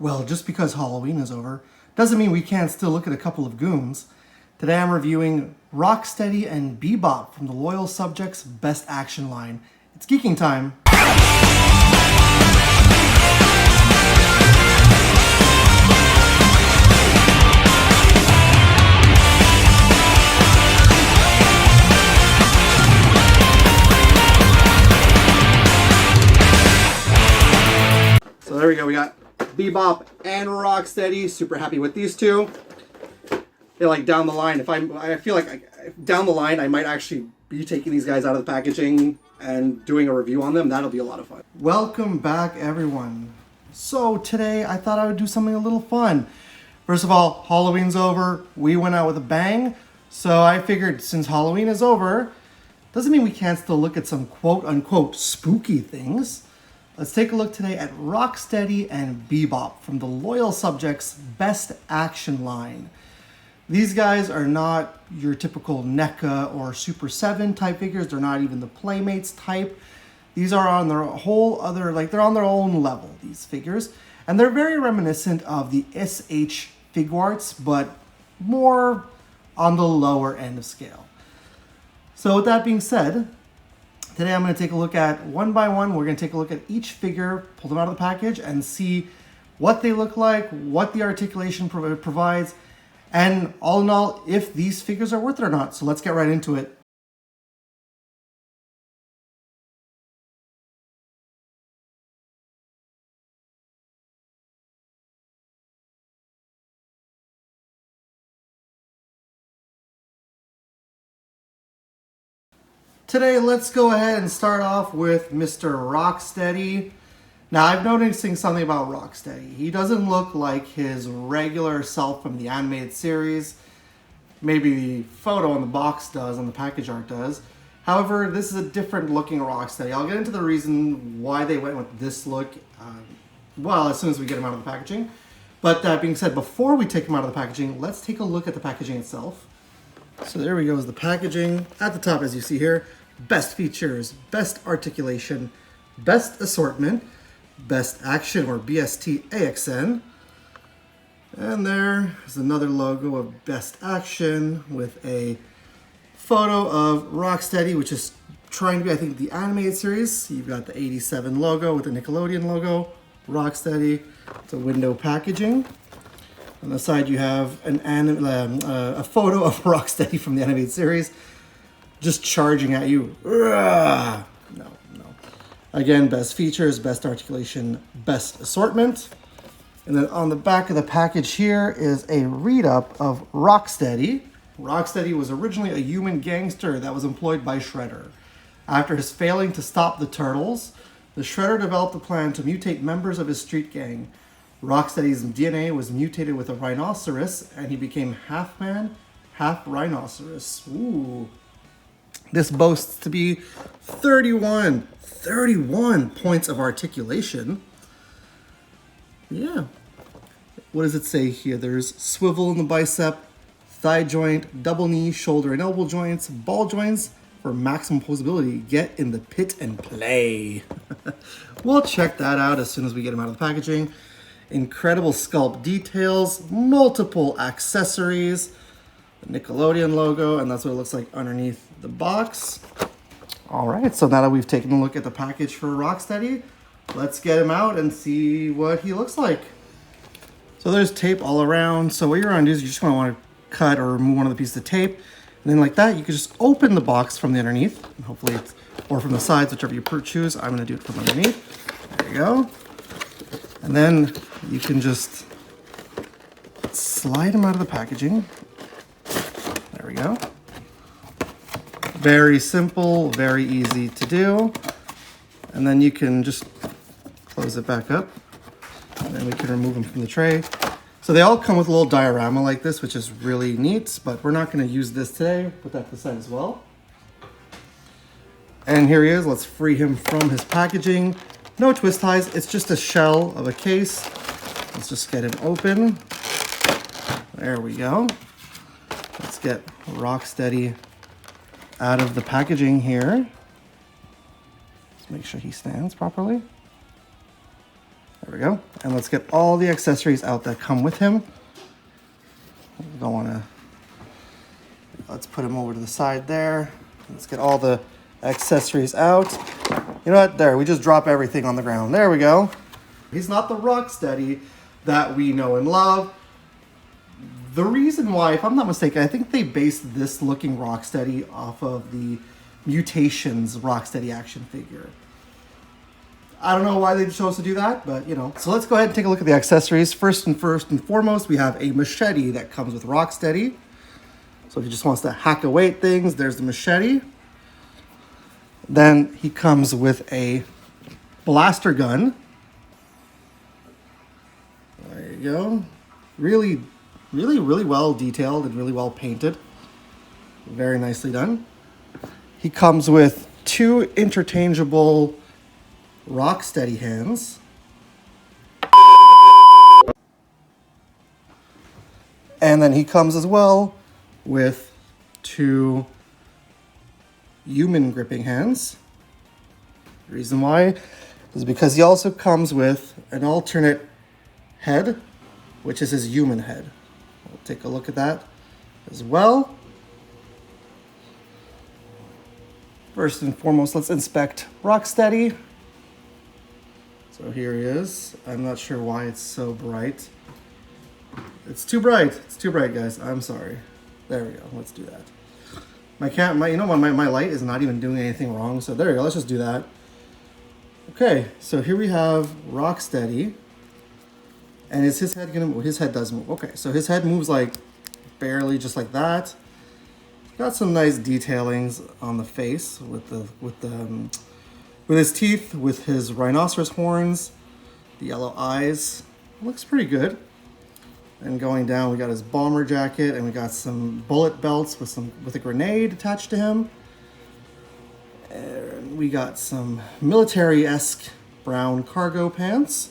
Well, just because Halloween is over doesn't mean we can't still look at a couple of goons. Today I'm reviewing Rocksteady and Bebop from the Loyal Subjects Best Action line. It's geeking time. So there we go, we got Bebop and Rocksteady. Super happy with these two. They're like down the line. I feel like down the line, I might actually be taking these guys out of the packaging and doing a review on them. That'll be a lot of fun. Welcome back, everyone. So today I thought I would do something a little fun. First of all, Halloween's over. We went out with a bang. So I figured since Halloween is over, doesn't mean we can't still look at some quote unquote spooky things. Let's take a look today at Rocksteady and Bebop from the Loyal Subjects Best Action line. These guys are not your typical NECA or Super 7 type figures. They're not even the Playmates type. These are on their whole other, they're on their own level, these figures. And they're very reminiscent of the SH Figuarts, but more on the lower end of scale. So with that being said, today I'm going to take a look at one by one. We're going to take a look at each figure, pull them out of the package, and see what they look like, what the articulation provides, and all in all, if these figures are worth it or not. So let's get right into it. Today, let's go ahead and start off with Mr. Rocksteady. Now, I've noticing something about Rocksteady. He doesn't look like his regular self from the animated series. Maybe the photo on the box does, on the package art does. However, this is a different looking Rocksteady. I'll get into the reason why they went with this look, as soon as we get him out of the packaging. But that being said, before we take him out of the packaging, let's take a look at the packaging itself. So there we go, is the packaging. At the top, as you see here, best features, best articulation, best assortment, best action, or BST AXN. And there is another logo of best action with a photo of Rocksteady, which is trying to be, I think, the animated series. You've got the 87 logo with the Nickelodeon logo, Rocksteady. It's a window packaging. On the side, you have a photo of Rocksteady from the animated series, just charging at you. No. Again, best features, best articulation, best assortment. And then on the back of the package here is a read-up of Rocksteady. Rocksteady was originally a human gangster that was employed by Shredder. After his failing to stop the Turtles, the Shredder developed a plan to mutate members of his street gang. Rocksteady's DNA was mutated with a rhinoceros, and he became half man, half rhinoceros. Ooh. This boasts to be 31 points of articulation. Yeah. What does it say here? There's swivel in the bicep, thigh joint, double knee, shoulder and elbow joints, ball joints for maximum posability. Get in the pit and play. We'll check that out as soon as we get him out of the packaging. Incredible sculpt details, multiple accessories, the Nickelodeon logo, and that's what it looks like underneath the box. All right, so now that we've taken a look at the package for Rocksteady, let's get him out and see what he looks like. So there's tape all around. So what you're gonna do is you're just gonna wanna cut or remove one of the pieces of tape. And then like that, you can just open the box from the underneath, and hopefully it's, or from the sides, whichever you choose. I'm gonna do it from underneath. There you go. And then you can just slide them out of the packaging. There we go. Very simple, very easy to do. And then you can just close it back up. And then we can remove them from the tray. So they all come with a little diorama like this, which is really neat, but we're not gonna use this today. Put that to the side as well. And here he is, let's free him from his packaging. No twist ties, it's just a shell of a case. Let's just get him open. There we go. Let's get Rocksteady out of the packaging here. Let's make sure he stands properly. There we go. And let's get all the accessories out that come with him. Don't want to... Let's put him over to the side there. Let's get all the accessories out. You know what? There, we just drop everything on the ground. There we go. He's not the Rocksteady that we know and love. The reason why, if I'm not mistaken, I think they based this looking Rocksteady off of the Mutations Rocksteady action figure. I don't know why they chose to do that, but you know. So let's go ahead and take a look at the accessories. First and foremost, we have a machete that comes with Rocksteady. So if he just wants to hack away at things, there's the machete. Then he comes with a blaster gun. There you go. Really well detailed and really well painted. Very nicely done. He comes with 2 interchangeable Rocksteady hands. And then he comes as well with 2 human gripping hands. The reason why is because he also comes with an alternate head, which is his human head. We'll take a look at that as well. First and foremost, let's inspect Rocksteady. So here he is. I'm not sure why it's so bright. It's too bright. It's too bright, guys. I'm sorry. There we go. Let's do that. My light is not even doing anything wrong. So there we go. Let's just do that. Okay. So here we have Rocksteady. And is his head gonna move? His head does move. Okay. So his head moves like barely, just like that. Got some nice detailings on the face with his teeth, with his rhinoceros horns, the yellow eyes. Looks pretty good. And going down, we got his bomber jacket, and we got some bullet belts with a grenade attached to him. And we got some military-esque brown cargo pants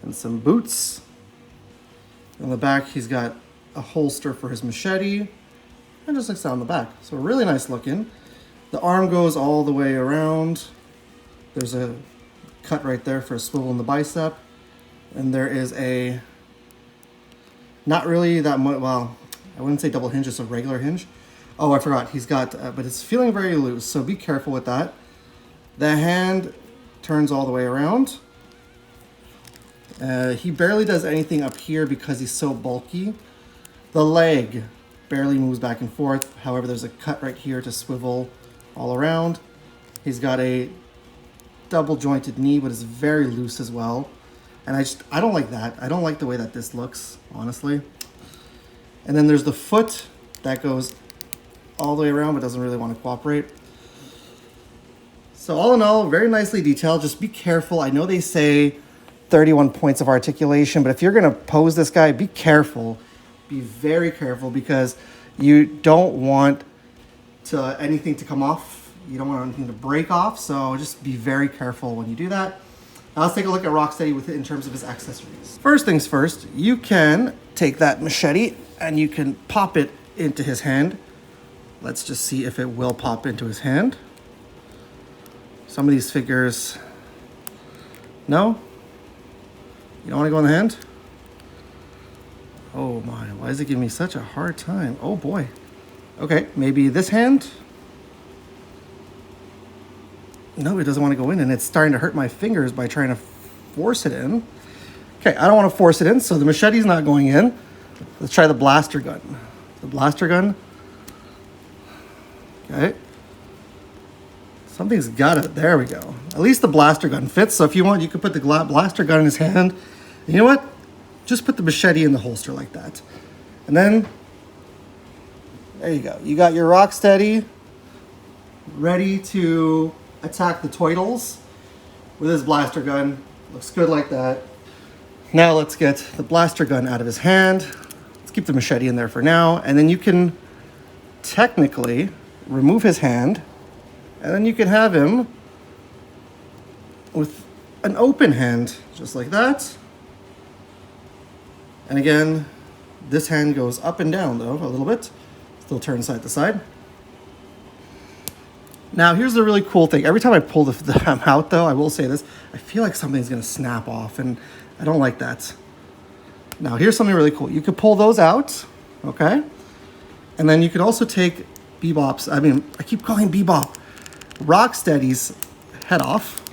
and some boots. On the back, he's got a holster for his machete, and just like that on the back. So really nice looking. The arm goes all the way around. There's a cut right there for a swivel in the bicep. And there is a, not really that much, well, I wouldn't say double hinge, it's a regular hinge. Oh, I forgot, he's got, but it's feeling very loose, so be careful with that. The hand turns all the way around. He barely does anything up here because he's so bulky. The leg barely moves back and forth. However, there's a cut right here to swivel all around. He's got a double jointed knee, but it's very loose as well. And I don't like that. I don't like the way that this looks, honestly. And then there's the foot that goes all the way around, but doesn't really want to cooperate. So all in all, very nicely detailed. Just be careful. I know they say 31 points of articulation, but if you're going to pose this guy, be careful. Be very careful, because you don't want anything to come off. You don't want anything to break off, so just be very careful when you do that. Now let's take a look at Rocksteady in terms of his accessories. First things first, you can take that machete and you can pop it into his hand. Let's just see if it will pop into his hand. Some of these figures, no? You don't want to go in the hand? Oh my, why is it giving me such a hard time? Oh boy. Okay, maybe this hand? No, it doesn't want to go in, and it's starting to hurt my fingers by trying to force it in. Okay, I don't want to force it in, so the machete's not going in. Let's try the blaster gun. The blaster gun. Okay. Something's got it. There we go. At least the blaster gun fits, so if you want, you could put the blaster gun in his hand. And you know what? Just put the machete in the holster like that. And then, there you go. You got your Rocksteady ready to attack the Toidles with his blaster gun. Looks good like that. Now let's get the blaster gun out of his hand. Let's keep the machete in there for now. And then you can technically remove his hand, and then you can have him with an open hand, just like that. And again, this hand goes up and down though, a little bit. Still turn side to side. Now, here's the really cool thing. Every time I pull them out, though, I will say this, I feel like something's going to snap off, and I don't like that. Now, here's something really cool. You could pull those out, okay? And then you could also take Bebop's, I keep calling Bebop, Rocksteady's head off,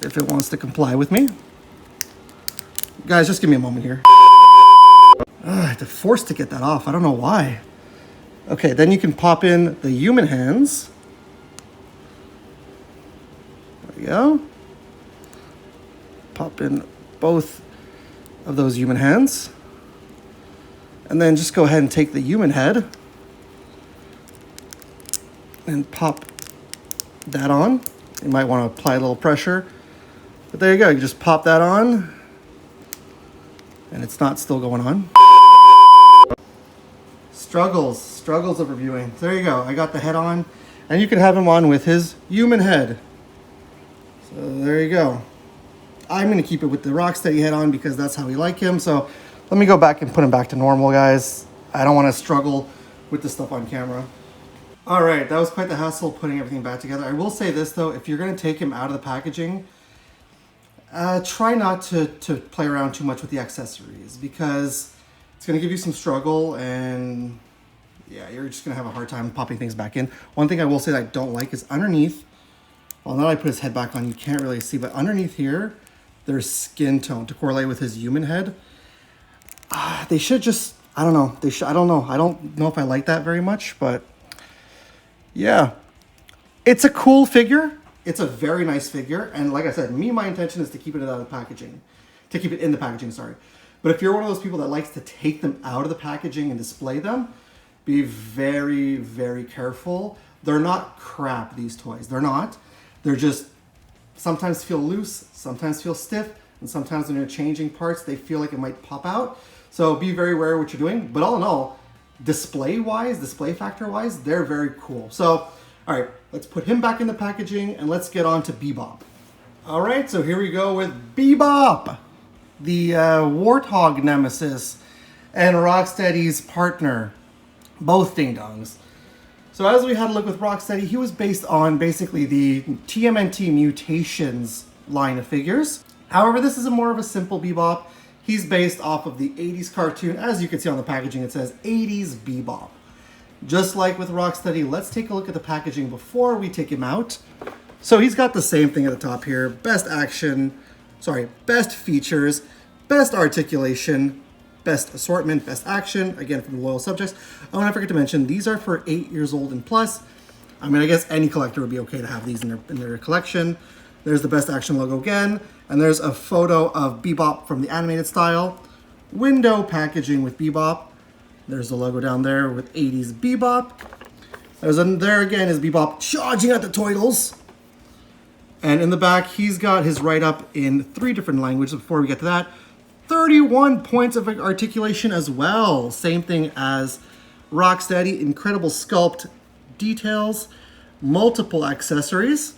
if it wants to comply with me. Guys, just give me a moment here. I had to force to get that off. I don't know why. Okay, then you can pop in the human hands. There we go. Pop in both of those human hands. And then just go ahead and take the human head and pop that on. You might want to apply a little pressure. But there you go, you just pop that on and it's not still going on. Struggles of reviewing. There you go, I got the head on, and you can have him on with his human head. So there you go. I'm gonna keep it with the Rocksteady head on because that's how we like him. So let me go back and put him back to normal, guys. I don't wanna struggle with this stuff on camera. All right, that was quite the hassle putting everything back together. I will say this though, if you're gonna take him out of the packaging, try not to play around too much with the accessories because it's gonna give you some struggle, and yeah, you're just gonna have a hard time popping things back in. One thing I will say that I don't like is underneath, well, now that I put his head back on, you can't really see, but underneath here, there's skin tone to correlate with his human head. They should just, I don't know, I don't know if I like that very much, but yeah, it's a cool figure. It's a very nice figure, and like I said, my intention is to keep it out of the packaging, to keep it in the packaging, sorry. But if you're one of those people that likes to take them out of the packaging and display them, be very, very careful. They're not crap, these toys. They're not. They're just, sometimes feel loose, sometimes feel stiff, and sometimes when you're changing parts, they feel like it might pop out. So be very aware of what you're doing. But all in all, display-wise, display factor-wise, they're very cool. So, all right, let's put him back in the packaging and let's get on to Bebop. All right, so here we go with Bebop, the Warthog nemesis and Rocksteady's partner, both ding-dongs. So as we had a look with Rocksteady, he was based on basically the TMNT Mutations line of figures. However, this is more of a simple Bebop. He's based off of the 80s cartoon. As you can see on the packaging, it says 80s Bebop. Just like with Rocksteady, let's take a look at the packaging before we take him out. So he's got the same thing at the top here. Best features, best articulation, best assortment, best action, again from the loyal subjects. Oh, and I forgot to mention, these are for 8 years old and plus. I mean, I guess any collector would be okay to have these in their collection. There's the best action logo again, and there's a photo of Bebop from the animated style. Window packaging with Bebop. There's the logo down there with 80s Bebop. There again is Bebop charging at the turtles. And in the back, he's got his write-up in 3 different languages. Before we get to that, 31 points of articulation as well. Same thing as Rocksteady. Incredible sculpt details, multiple accessories.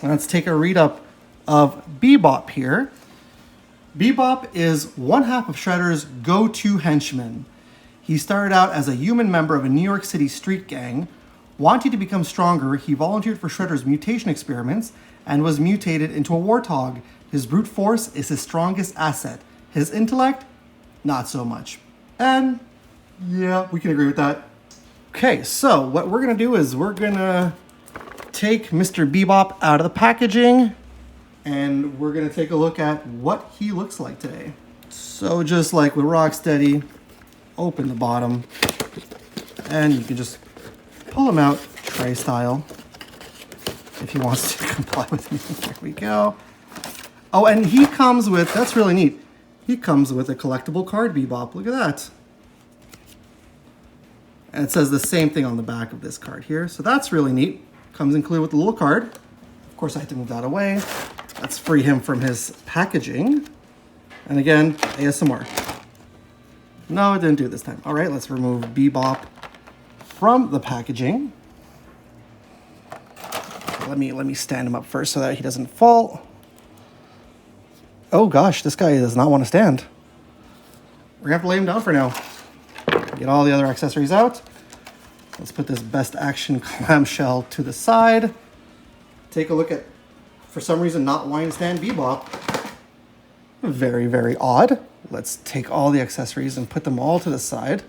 Let's take a read-up of Bebop here. Bebop is one half of Shredder's go-to henchman. He started out as a human member of a New York City street gang. Wanting to become stronger, he volunteered for Shredder's mutation experiments and was mutated into a warthog. His brute force is his strongest asset. His intellect, not so much. And yeah, we can agree with that. Okay, so what we're gonna do is we're gonna take Mr. Bebop out of the packaging and we're gonna take a look at what he looks like today. So just like with Rocksteady, open the bottom and you can just pull him out tray style if he wants to comply with me. There we go. Oh, and he comes with, that's really neat, he comes with a collectible card Bebop. Look at that. And it says the same thing on the back of this card here. So that's really neat. Comes included with a little card. Of course, I had to move that away. Let's free him from his packaging. And again, ASMR. No, it didn't do it this time. All right, let's remove Bebop from the packaging. Let me stand him up first so that he doesn't fall. Oh gosh, this guy does not want to stand. We're gonna have to lay him down for now. Get all the other accessories out. Let's put this Best Action clamshell to the side. Take a look at, for some reason, not wanting to stand Bebop. Very, very odd. Let's take all the accessories and put them all to the side.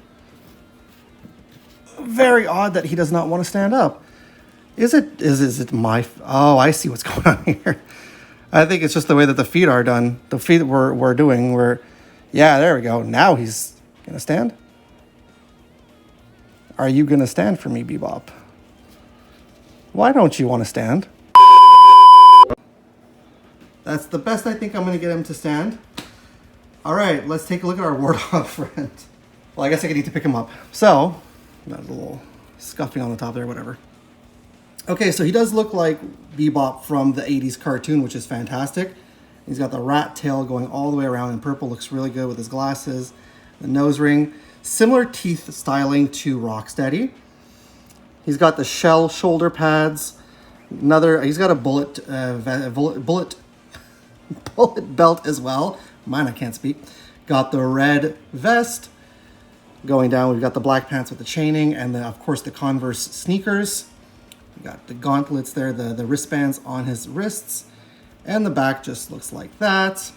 Very odd that he does not want to stand up. Is it my... Oh, I see what's going on here. I think it's just the way that the feet are done. The feet we're doing, yeah, there we go. Now he's going to stand. Are you going to stand for me, Bebop? Why don't you want to stand? That's the best I think I'm going to get him to stand. All right, let's take a look at our Wardog friend. Well, I guess I need to pick him up. So, that was a little scuffing on the top there, whatever. Okay, so he does look like Bebop from the 80s cartoon, which is fantastic. He's got the rat tail going all the way around in purple. Looks really good with his glasses, the nose ring. Similar teeth styling to Rocksteady. He's got the shell shoulder pads. He's got a bullet belt as well. Mine, I can't speak. Got the red vest. Going down, we've got the black pants with the chaining, and then, of course, the Converse sneakers. We got the gauntlets there, the wristbands on his wrists, and the back just looks like that.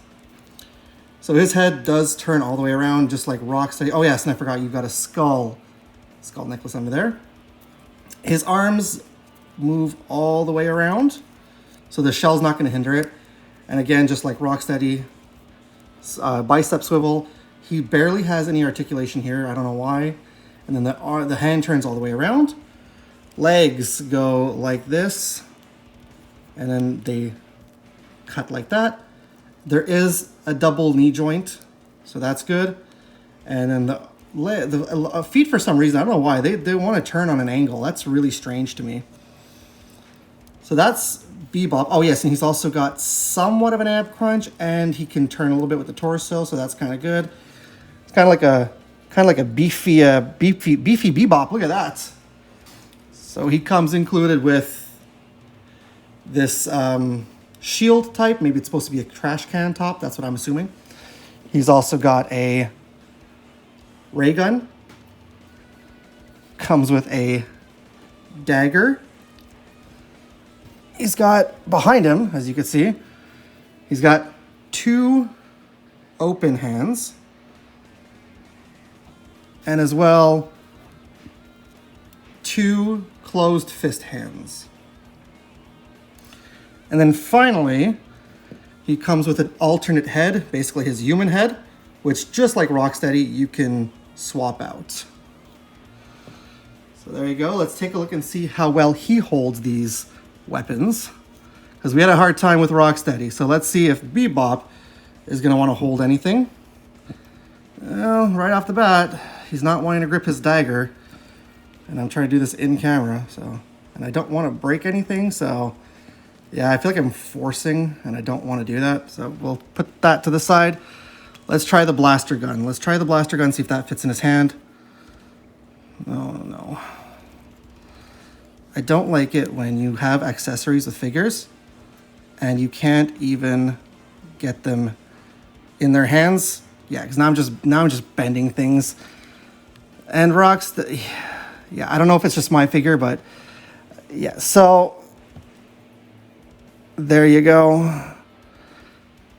So his head does turn all the way around, just like Rocksteady. Oh yes, and I forgot, you've got a skull necklace under there. His arms move all the way around, so the shell's not going to hinder it. And again, just like Rocksteady, bicep swivel. He barely has any articulation here. I don't know why. And then the hand turns all the way around. Legs go like this, and then they cut like that. There is a double knee joint, so that's good. And then the feet, for some reason, I don't know why, they want to turn on an angle. That's really strange to me. So that's Bebop. Oh yes, and he's also got somewhat of an ab crunch, and he can turn a little bit with the torso, so that's kind of good. It's kind of like a beefy Bebop. Look at that. So he comes included with this shield type. Maybe it's supposed to be a trash can top. That's what I'm assuming. He's also got a ray gun. Comes with a dagger. He's got, behind him, as you can see, he's got 2 open hands. And as well, 2 closed fist hands. And then finally, he comes with an alternate head, basically his human head, which, just like Rocksteady, you can swap out. So there you go. Let's take a look and see how well he holds these weapons, because we had a hard time with Rocksteady. So let's see if Bebop is going to want to hold anything. Well, right off the bat, he's not wanting to grip his dagger, and I'm trying to do this in camera, and I don't want to break anything, so yeah, I feel like I'm forcing, and I don't want to do that, so we'll put that to the side. Let's try the blaster gun. Let's try the blaster gun, see if that fits in his hand. Oh, no. I don't like it when you have accessories with figures, and you can't even get them in their hands. Yeah, because now I'm just bending things. And yeah, I don't know if it's just my figure, but yeah, so there you go.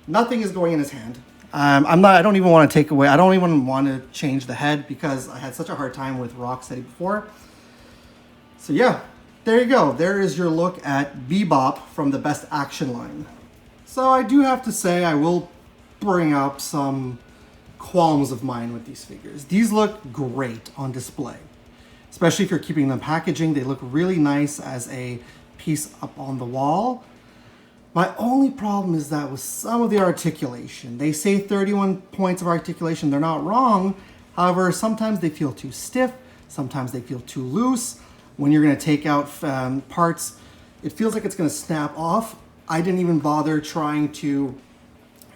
Nothing is going in his hand. I don't even want to take away, I don't even want to change the head because I had such a hard time with Rocksteady before. So yeah, there you go. There is your look at Bebop from the Best Action line. So I do have to say, I will bring up some qualms of mine with these figures. These look great on display, especially if you're keeping them packaging. They look really nice as a piece up on the wall. My only problem is that with some of the articulation, they say 31 points of articulation. They're not wrong. However, sometimes they feel too stiff. Sometimes they feel too loose. When you're going to take out parts, it feels like it's going to snap off. I didn't even bother trying to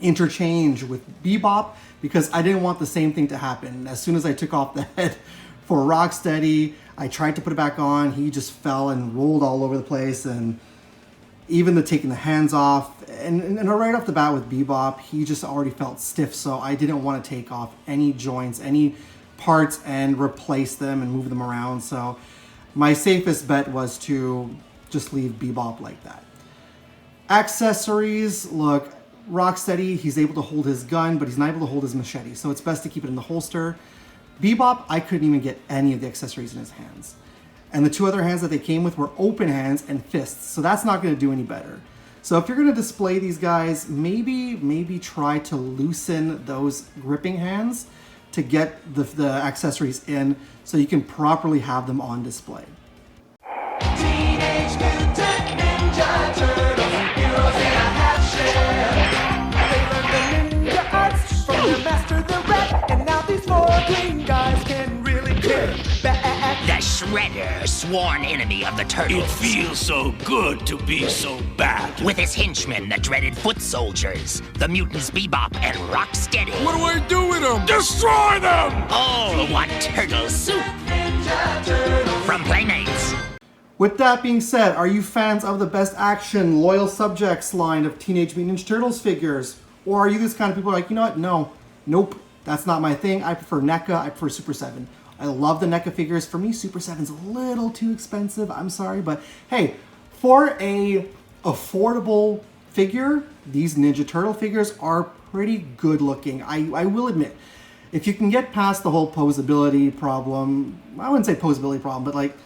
interchange with Bebop because I didn't want the same thing to happen. As soon as I took off the head for Rocksteady, I tried to put it back on. He just fell and rolled all over the place, and even taking the hands off, and right off the bat with Bebop, he just already felt stiff, so I didn't want to take off any joints, any parts, and replace them and move them around. So my safest bet was to just leave Bebop like that. Accessories, look, Rocksteady, he's able to hold his gun, but he's not able to hold his machete, so it's best to keep it in the holster. Bebop, I couldn't even get any of the accessories in his hands. And the two other hands that they came with were open hands and fists, so that's not going to do any better. So if you're going to display these guys, maybe try to loosen those gripping hands to get the accessories in so you can properly have them on display. Teenage Mutant Ninja Turtles, heroes in a half shell. They learned the ninja arts from their master, the Rat, and now these four green guys can really kick back. The Shredder, sworn enemy of the Turtles. It feels so good to be so bad. With his henchmen, the dreaded Foot Soldiers, the mutants Bebop and Rocksteady. What do I do with them? Destroy them! All want turtle soup. Ninja Turtles. From Playmates. With that being said, are you fans of the Best Action Loyal Subjects line of Teenage Mutant Ninja Turtles figures? Or are you this kind of people like, you know what, nope, that's not my thing. I prefer NECA, I prefer Super 7. I love the NECA figures. For me, Super 7's a little too expensive. I'm sorry, but hey, for a affordable figure, these Ninja Turtle figures are pretty good looking. I will admit, if you can get past the whole posability problem, I wouldn't say posability problem, but like,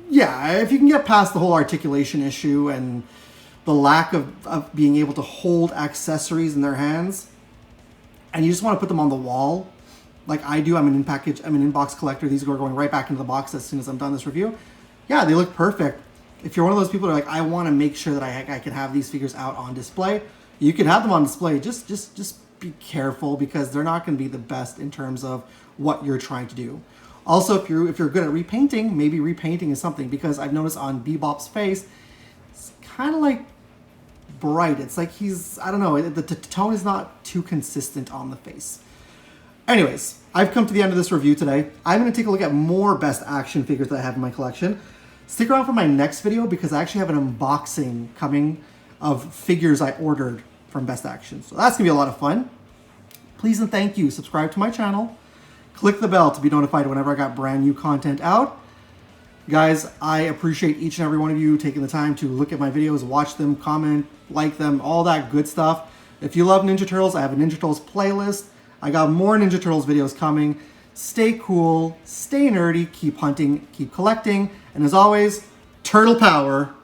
yeah, if you can get past the whole articulation issue and the lack of being able to hold accessories in their hands, and you just want to put them on the wall, like I do, I'm an in-box collector. These are going right back into the box as soon as I'm done this review. Yeah, they look perfect. If you're one of those people that are like, I want to make sure that I can have these figures out on display, you can have them on display. Just be careful because they're not going to be the best in terms of what you're trying to do. Also, if you're good at repainting, maybe repainting is something, because I've noticed on Bebop's face, it's kind of like bright. It's like I don't know, the tone is not too consistent on the face. Anyways, I've come to the end of this review today. I'm going to take a look at more Best Action figures that I have in my collection. Stick around for my next video because I actually have an unboxing coming of figures I ordered from Best Action. So that's going to be a lot of fun. Please and thank you. Subscribe to my channel. Click the bell to be notified whenever I got brand new content out. Guys, I appreciate each and every one of you taking the time to look at my videos, watch them, comment, like them, all that good stuff. If you love Ninja Turtles, I have a Ninja Turtles playlist. I got more Ninja Turtles videos coming. Stay cool, stay nerdy, keep hunting, keep collecting, and as always, Turtle Power.